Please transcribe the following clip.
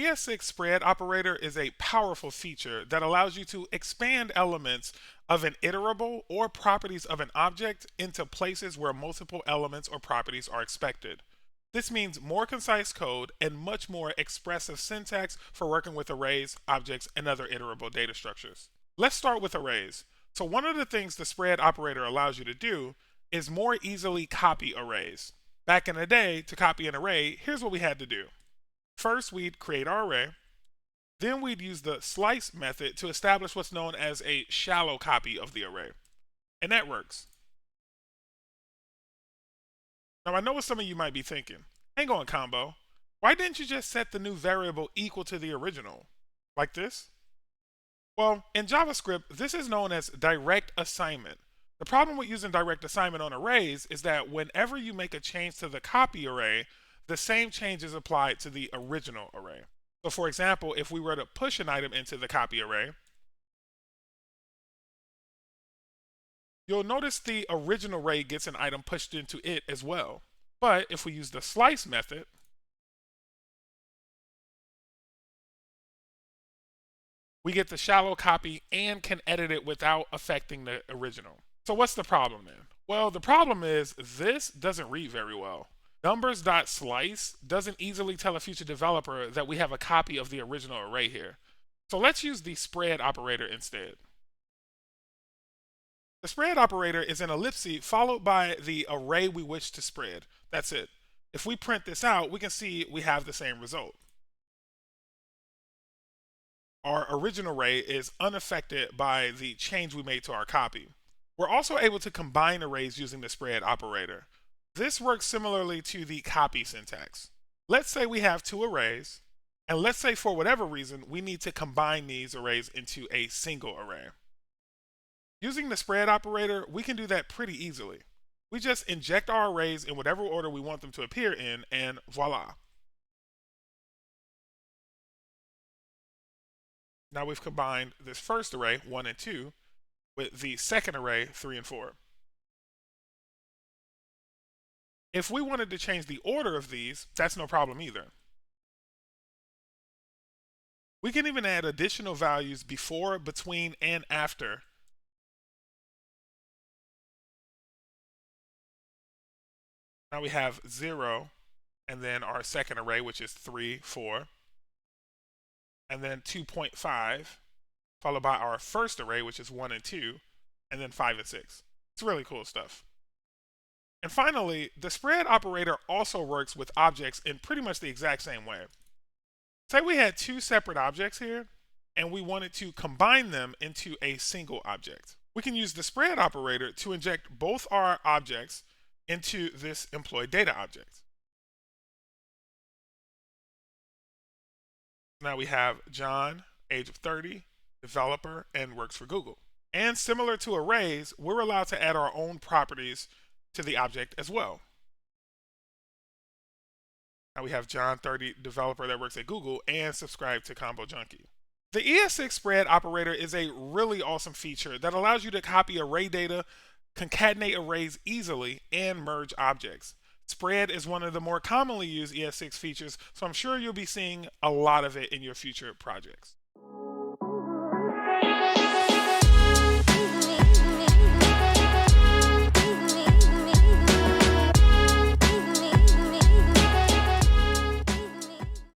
ES6 spread operator is a powerful feature that allows you to expand elements of an iterable or properties of an object into places where multiple elements or properties are expected. This means more concise code and much more expressive syntax for working with arrays, objects, and other iterable data structures. Let's start with arrays. So one of the things the spread operator allows you to do is more easily copy arrays. Back in the day, to copy an array, here's what we had to do. First, we'd create our array. Then we'd use the slice method to establish what's known as a shallow copy of the array. And that works. Now I know what some of you might be thinking. Hang on, Combo. Why didn't you just set the new variable equal to the original? Like this? Well, in JavaScript, this is known as direct assignment. The problem with using direct assignment on arrays is that whenever you make a change to the copy array, the same change is applied to the original array. So for example, if we were to push an item into the copy array, you'll notice the original array gets an item pushed into it as well. But if we use the slice method, we get the shallow copy and can edit it without affecting the original. So what's the problem then? Well, the problem is this doesn't read very well. Numbers.slice doesn't easily tell a future developer that we have a copy of the original array here. So let's use the spread operator instead. The spread operator is an ellipse followed by the array we wish to spread. That's it. If we print this out, we can see we have the same result. Our original array is unaffected by the change we made to our copy. We're also able to combine arrays using the spread operator. This works similarly to the copy syntax. Let's say we have two arrays, and let's say for whatever reason we need to combine these arrays into a single array. Using the spread operator, we can do that pretty easily. We just inject our arrays in whatever order we want them to appear in, and voila. Now we've combined this first array, 1 and 2, with the second array, 3 and 4. If we wanted to change the order of these, that's no problem either. We can even add additional values before, between, and after. Now we have 0, and then our second array, which is 3, 4, and then 2.5, followed by our first array, which is 1 and 2, and then 5 and 6. It's really cool stuff. And finally, the spread operator also works with objects in pretty much the exact same way. Say we had two separate objects here, and we wanted to combine them into a single object. We can use the spread operator to inject both our objects into this employee data object. Now we have John, age of 30, developer, and works for Google. And similar to arrays, we're allowed to add our own properties to the object as well. Now we have John, 30, developer that works at Google and subscribed to Combo Junkie. The ES6 spread operator is a really awesome feature that allows you to copy array data, concatenate arrays easily, and merge objects. Spread is one of the more commonly used ES6 features, so I'm sure you'll be seeing a lot of it in your future projects.